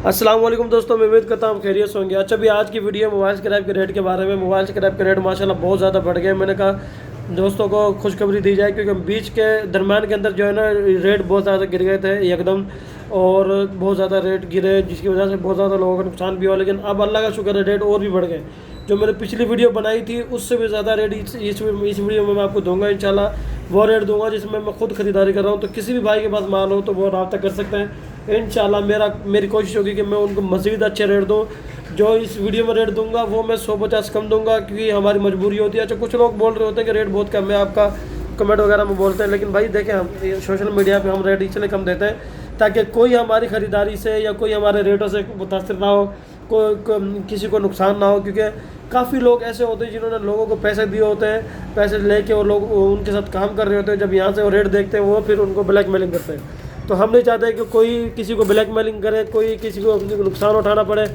अस्सलाम वालेकुम दोस्तों, मैं उम्मीद करता हूँ खैरियत से होंगे। अच्छा, अभी आज की वीडियो मोबाइल स्क्रैप के रेट के बारे में। मोबाइल स्क्रैप के रेट माशाल्लाह बहुत ज़्यादा बढ़ गए। मैंने कहा दोस्तों को खुशखबरी दी जाए, क्योंकि बीच के दरम्यान के अंदर जो है ना रेट बहुत ज़्यादा गिर गए थे एकदम, और बहुत ज़्यादा रेट गिरे जिसकी वजह से बहुत ज़्यादा लोगों का नुकसान भी हुआ। लेकिन अब अल्लाह का शुक्र है रेट और भी बढ़ गए। जो मैंने पिछली वीडियो बनाई थी उससे भी ज़्यादा रेट इस वीडियो में मैं आपको दूंगा इंशाल्लाह। वो रेट दूंगा जिसमें मैं खुद ख़रीदारी कर रहा हूँ। तो किसी भी भाई के पास माल हो तो वो रब्ता कर सकते हैं इंशाल्लाह। मेरी कोशिश होगी कि मैं उनको मज़ीद अच्छे रेट दूँ। जो इस वीडियो में रेट दूंगा वो मैं 150 कम दूंगा, क्योंकि हमारी मजबूरी होती है। अच्छा, कुछ लोग बोल रहे होते हैं कि रेट बहुत कम है आपका, कमेंट वगैरह में बोलते हैं। लेकिन भाई देखें, हम सोशल मीडिया पे हम रेट इसलिए कम देते हैं ताकि कोई हमारी ख़रीदारी से या कोई हमारे रेटों से मुतासर ना हो, किसी को नुकसान ना हो। क्योंकि काफ़ी लोग ऐसे होते हैं जिन्होंने लोगों को पैसे दिए होते हैं, पैसे लेके वो लोग उनके साथ काम कर रहे होते हैं। जब यहाँ से वो रेट देखते हैं वो फिर उनको ब्लैकमेलिंग करते हैं। तो हम नहीं चाहते कि कोई किसी को ब्लैकमेलिंग करे, कोई किसी को नुकसान उठाना पड़े,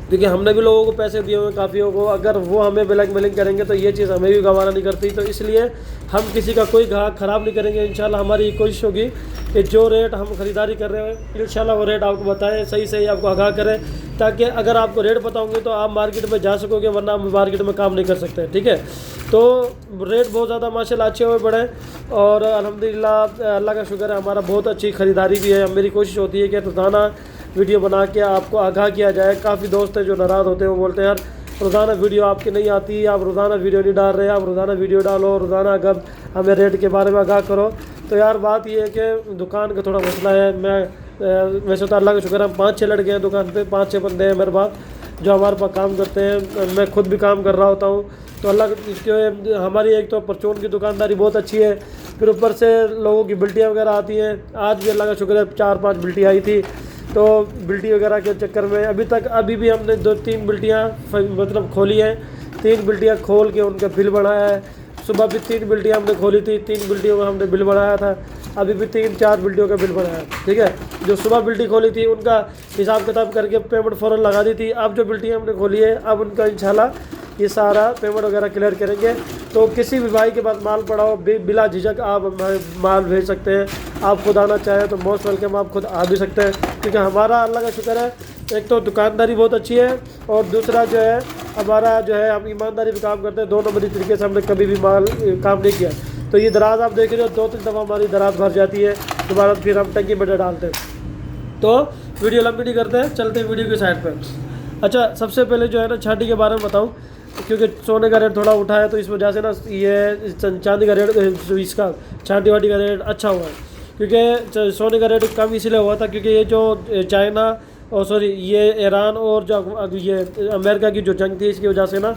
क्योंकि हमने भी लोगों को पैसे दिए हुए काफ़ियों को। अगर वो हमें ब्लैकमेलिंग करेंगे तो ये चीज़ हमें भी गवारा नहीं करती। तो इसलिए हम किसी का कोई ग्राहक ख़राब नहीं करेंगे इंशाल्लाह। हमारी कोशिश होगी कि जो रेट हम ख़रीदारी कर रहे हैं इंशाल्लाह वो रेट आपको बताएं, सही सही आपको आगाह करें, ताकि अगर आपको रेट पता होंगे तो आप मार्केट में जा सकोगे, वरना आप मार्केट में काम नहीं कर सकते। ठीक है, तो रेट बहुत ज़्यादा माशाल्लाह अच्छे हुए बढ़े, और अल्हम्दुलिल्लाह अल्लाह का शुक्र है हमारा बहुत अच्छी ख़रीदारी भी है। मेरी कोशिश होती है कि रोज़ाना वीडियो बना के आपको आगाह किया जाए। काफ़ी दोस्त हैं जो नाराज़ होते हैं, वो बोलते हैं यार रोज़ाना वीडियो आपकी नहीं आती, आप रोज़ाना वीडियो नहीं डाल रहे, आप रोज़ाना वीडियो डालो, रोज़ाना अगर हमें रेट के बारे में आगाह करो। तो यार बात ये है कि दुकान का थोड़ा मसला है। मैं वैसे तो अल्लाह का शुक्र है हम 5-6 लड़के हैं दुकान पे, 5-6 बंदे हैं मेरे पास जो हमारे पास काम करते हैं। मैं खुद भी काम कर रहा होता हूँ। तो अल्लाह इसके हमारी एक तो परचून की दुकानदारी बहुत अच्छी है, फिर ऊपर से लोगों की बिल्टियाँ वगैरह आती हैं। आज भी अल्लाह का शुक्र है 4-5 बिल्टी आई थी। तो बिल्टी वगैरह के चक्कर में अभी भी हमने 2-3 बिल्टियाँ मतलब खोली हैं। 3 बिल्टियाँ खोल के उनका बिल बढ़ाया है। सुबह भी 3 बिल्टियाँ हमने खोली थी, 3 बिल्टियों का हमने बिल बढ़ाया था। अभी भी 3-4 बिल्टियों का बिल बढ़ाया। ठीक है, जो सुबह बिल्टी खोली थी उनका हिसाब किताब करके पेमेंट फ़ौरन लगा दी थी। अब जो बिल्टियाँ हमने खोली है अब उनका इंशाल्लाह ये सारा पेमेंट वगैरह क्लियर करेंगे। तो किसी भी भाई के पास माल पड़ा हो बिला झिझक आप माल भेज सकते हैं। आप खुद आना चाहें तो मोस्ट वेलकम, आप खुद आ भी सकते हैं। क्योंकि हमारा अल्लाह का शुक्र है एक तो दुकानदारी बहुत अच्छी है, और दूसरा जो है हमारा जो है हम ईमानदारी पे काम करते हैं। 2 नंबरी तरीके से हमने कभी भी काम नहीं किया। तो ये दराज आप देख रहे हो 2-3 दफ़ा हमारी दराज भर जाती है, दोबारा फिर हम टंकी में डालते हैं। तो वीडियो लंबी नहीं करते हैं, चलते हैं वीडियो की साइड पर। अच्छा, सबसे पहले जो है ना छाटी के बारे में बताऊँ, क्योंकि सोने का रेट थोड़ा उठा है तो इस वजह से ना ये चांदी का रेट, इसका छाटी वाटी का रेट अच्छा हुआ है। क्योंकि सोने का रेट कम इसलिए हुआ था क्योंकि ये जो चाइना और सॉरी ये ईरान और जो ये अमेरिका की जो जंग थी, इसकी वजह से ना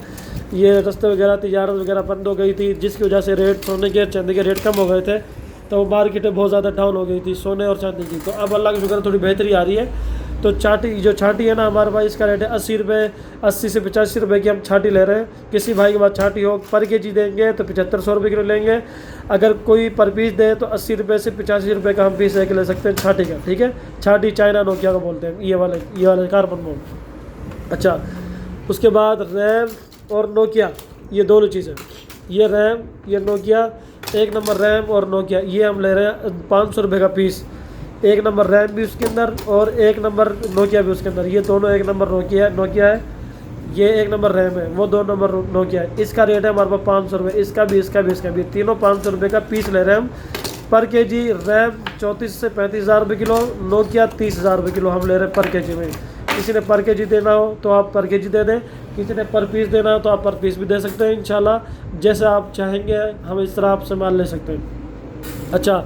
ये रास्ते वगैरह तिजारत वगैरह बंद हो गई थी, जिसकी वजह से रेट सोने के चांदी के रेट कम हो गए थे। तो मार्केटें बहुत ज़्यादा डाउन हो गई थी सोने और चांदी की। तो अब अल्लाह का शुक्र थोड़ी बेहतरी आ रही है। तो छाटी है ना हमारे पास, इसका रेट है 80 रुपये, 80 से 85 रुपये की हम छाटी ले रहे हैं। किसी भाई के पास छाटी हो पर केजी देंगे तो 7500 रुपये किलो लेंगे। अगर कोई पर पीस दे तो 80 रुपये से 85 रुपये का हम पीस एक ले सकते हैं छाटी का। ठीक है, छाटी चाइना नोकिया को बोलते हैं, ये वाले कार्बन मोड। अच्छा, उसके बाद रैम और नोकिया, ये दोनों चीज़ें, ये रैम ये नोकिया, 1 नंबर रैम और नोकिया, ये हम ले रहे हैं 500 रुपये का पीस। 1 नंबर रैम भी उसके अंदर और 1 नंबर नोकिया भी उसके अंदर। ये दोनों 1 नंबर नोकिया है, ये 1 नंबर रैम है, वो 2 नंबर नोकिया है। इसका रेट है हमारे पास 500 रुपये, इसका भी तीनों 500 रुपये का पीस ले रहे हैं हम पर केजी। रैम 34 से 35 हज़ार रुपये किलो, नोकिया 30 हज़ार रुपये किलो हम ले रहे हैं पर केजी में। किसी ने पर केजी देना हो तो आप पर केजी दे दें, किसी ने पर पीस देना हो तो आप पर पीस भी दे सकते हैं इंशाल्लाह। जैसे आप चाहेंगे हम इस तरह आपसे माल ले सकते हैं। अच्छा,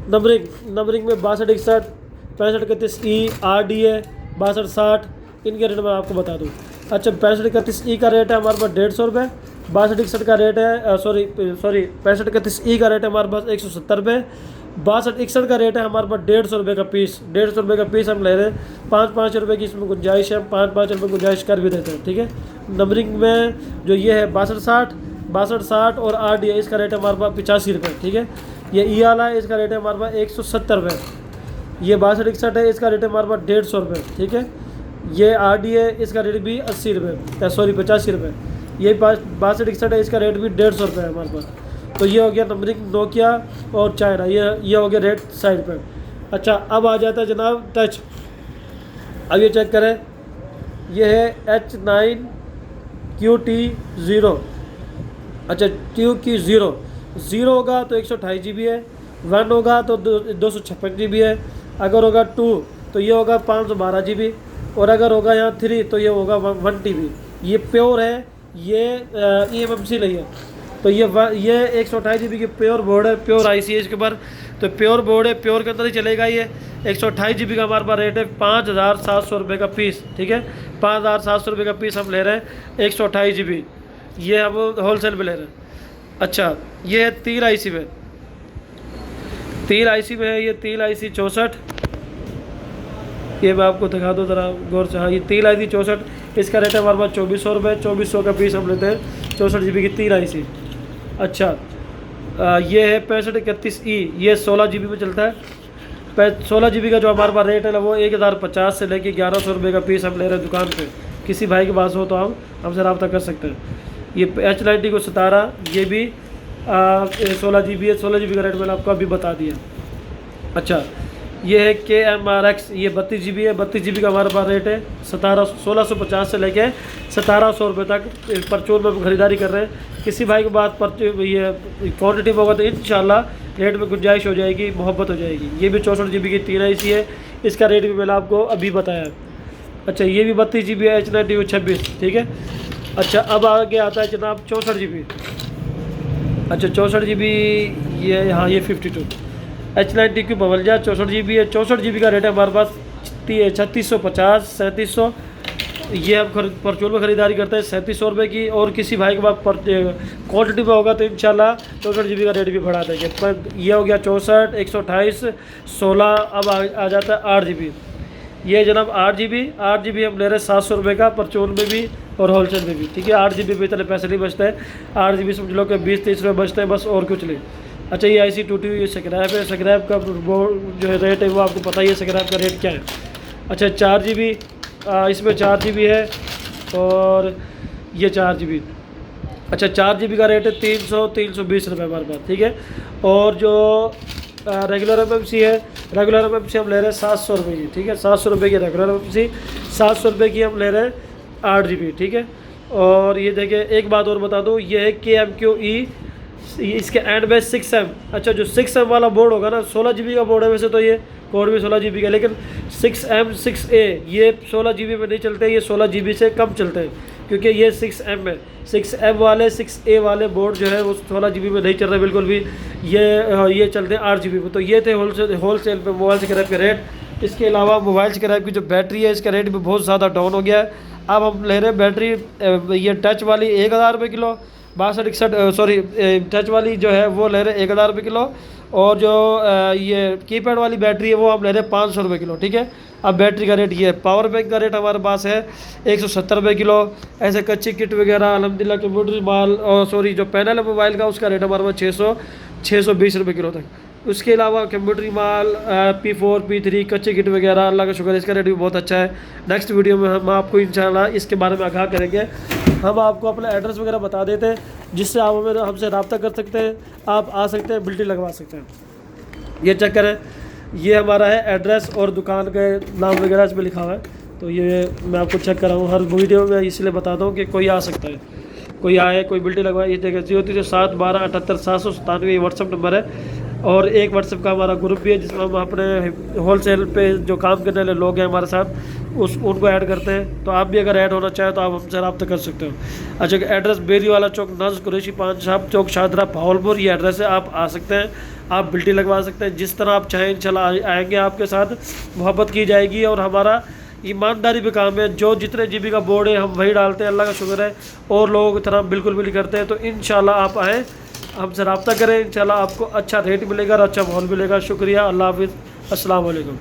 नंबरिंग में 62, 61, 65, 31E, RDA 62, 60 इनके रेट मैं आपको बता दूँ। अच्छा, 65, 31E का रेट है हमारे पास 150 रुपये, 62, 61 का रेट है सॉरी 65, 31E का रेट है हमारे पास 170 रुपये, 62, 61 का रेट है हमारे पास 150 रुपये का पीस। 150 रुपये का पीस हम ले रहे हैं। 5-5 रुपये की इसमें गुंजाइश है, 5-5 रुपये गुंजाइश कर भी देते हैं। ठीक है, नंबरिंग में जो ये है 62, 60 और RDA इसका रेट है हमारे पास 85 रुपये। ठीक है, ये ई वाला है, इसका रेट है हमारे पास 170 रुपये। ये 62, 61 है, इसका रेट है हमारे पास 150 रुपये। ठीक है, ये RDA इसका रेट भी 80 रुपये, सॉरी 85 रुपये। ये 62, 61 है, इसका रेट भी 150 रुपये है हमारे पास। तो ये हो गया नंबरिंग नोकिया और चाइना, ये हो गया रेट साइड पर। अच्छा, अब आ जाता है जनाब टच। अब ये चेक करें, ये है H9QT0। अच्छा, QT0 0 होगा तो 128 GB है, 1 होगा तो 256 GB है, अगर होगा 2 तो ये होगा 512 GB, और अगर होगा यहाँ 3 तो ये होगा 1 TB। ये प्योर है, ये eMMC नहीं है। तो ये 128 GB की प्योर बोर्ड है, प्योर IC है इसके ऊपर। तो प्योर बोर्ड है, प्योर के अंदर ही चलेगा ये। 128 GB का हमारे पास रेट है 5,700 रुपये का पीस, ठीक है। 5,700 रुपये का पीस हम ले रहे हैं 128 GB, ये हम होलसेल पे ले रहे हैं। अच्छा, ये है तीर IC में, तीर IC में है ये तीर IC 64, ये मैं आपको दिखा दूँ ज़रा गौर से। हाँ, ये तीर IC 64, इसका रेट है हमारे पास 2400 रुपये। 2400 का पीस हम लेते हैं 64 GB की तीर IC। अच्छा, ये है 6531E, ये 16 GB में चलता है। 16 GB का जो हमारे पास रेट है वो 1050 से लेके 1100 रुपये का पीस हम ले रहे हैं दुकान पे। किसी भाई के पास हो तो हम हमसे रब्ता कर सकते हैं। ये H90 को 17, ये भी 16 GB है। 16 GB का रेट मैंने आपको अभी बता दिया। अच्छा, ये है KMRX, ये 32 GB है। 32 GB का हमारे पास रेट है 1650 से लेके 1700 रुपये तक परचून में ख़रीदारी कर रहे हैं। किसी भाई के बाद ये क्वान्टिटी में होगा तो इंशाल्लाह रेट में गुंजाइश हो जाएगी, मोहब्बत हो जाएगी। ये भी 64 GB की तीर IC है, इसका रेट भी मैंने आपको अभी बताया। अच्छा, ये भी 32 GB है, H90 26, ठीक है। अच्छा, अब आगे आता है जनाब 64 GB। अच्छा, 64 GB, ये यहाँ ये 52 H90 की 52 64 GB है। 64 GB का रेट है हमारे पास 3650 3700, ये हम परचून में ख़रीदारी करते हैं 3700 रुपये की। और किसी भाई के पास क्वान्टिटी में होगा तो इंशाल्लाह 64 GB का रेट भी बढ़ा देंगे। पर ये हो गया 64, 128, 16। अब आ जाता है 8 GB। ये जनाब 8 GB हम ले रहे हैं 700 रुपये का, परचून में भी और होलसेल में भी, ठीक है। 8 GB पे इतने पैसे नहीं बचते हैं। 8 GB समझ लो कि 20-30 रुपये बचते हैं बस, और कुछ नहीं। अच्छा, ये IC टूटी हुई स्क्रैप है। स्क्रैप का जो रेट है वो आपको पता ही है, स्क्रैप का रेट क्या है। अच्छा, 4 GB, इसमें 4 GB है, और ये 4 GB। अच्छा, 4 GB का रेट है 320 रुपये हमारे पास, ठीक है। और जो रेगुलर MMC है, रेगुलर MMC हम ले रहे हैं 700 रुपये की, ठीक है। 700 रुपये की रेगुलर MMC, 700 रुपये की हम ले रहे हैं 8 GB, ठीक है। और ये देखिए, एक बात और बता दूँ, ये है KMQE, इसके एंड में 6M। अच्छा, जो 6M वाला बोर्ड होगा ना, 16 GB का बोर्ड है वैसे तो, ये कोड भी 16 GB का, लेकिन 6M 6A ये 16 GB में नहीं चलते, ये 16 GB से कम चलते हैं, क्योंकि ये 6M है। 6M वाले 6A वाले बोर्ड जो है वो 16 GB में नहीं चल रहे बिल्कुल भी, ये चलते हैं 8 GB में। तो ये थे होलसेल पे मोबाइल स्क्रैप के रेट। इसके अलावा मोबाइल स्क्रैप की जो बैटरी है, इसका रेट भी बहुत ज़्यादा डाउन हो गया है। अब हम ले रहे हैं बैटरी, ये टच वाली 1000 रुपये किलो, 6261 सॉरी टच वाली जो है वो ले रहे हैं 1000 रुपये किलो, और जो ये कीपैड वाली बैटरी है वो हम ले रहे हैं 500 रुपये किलो, ठीक है। अब बैटरी का रेट ये है। पावर बैंक का रेट हमारे पास है 170 रुपये किलो। ऐसे कच्ची किट वगैरह अल्हम्दुलिल्लाह कंप्यूटर माल, और सॉरी जो पैनल है मोबाइल का, उसका रेट हमारे पास 620 रुपये किलो तक। उसके अलावा कंप्यूटर माल P4 P3 कच्ची किट वगैरह, अल्लाह का शुक्र, इसका रेट भी बहुत अच्छा है। नेक्स्ट वीडियो में हम आपको इंशाल्लाह इसके बारे में आगाह करेंगे। हम आपको अपना एड्रेस वगैरह बता देते हैं, जिससे आप हमसे रब्ता कर सकते हैं, आप आ सकते हैं, बिल्टी लगवा सकते हैं। ये चेक करें, ये हमारा है एड्रेस और दुकान के नाम वगैरह इस पर लिखा हुआ है। तो ये मैं आपको चेक कर रहा हूँ हर वीडियो में, इसलिए बताता हूँ कि कोई आ सकता है, कोई आए, कोई बिल्टी लगवाए। ये देखिए 03712788797 ये व्हाट्सअप नंबर है। और एक व्हाट्सएप का हमारा ग्रुप भी है, जिसमें हम अपने होलसेल पे जो काम करने वाले लोग हैं हमारे साथ उनको ऐड करते हैं। तो आप भी अगर ऐड होना चाहें तो आप हमसे रब्ता कर सकते हो। अच्छा, एड्रेस बेरी वाला चौक, नाज कुरैशी पान साहब चौक, शादरा, भावलपुर, ये एड्रेस है। आप आ सकते हैं, आप बिल्टी लगवा सकते हैं, जिस तरह आप चाहें इंशाल्लाह आएंगे, आपके साथ मोहब्बत की जाएगी। और हमारा ईमानदारी पे काम है, जो जितने GB का बोर्ड है हम वही डालते हैं, अल्लाह का शुक्र है। और लोगों की तरह बिल्कुल भी नहीं करते हैं। तो इंशाल्लाह आप आएँ, हमसे रब्ता करें, इंशाल्लाह आपको अच्छा रेट मिलेगा और अच्छा माहौल मिलेगा। शुक्रिया, अल्लाह हाफिज़, अस्सलाम वालेकुम।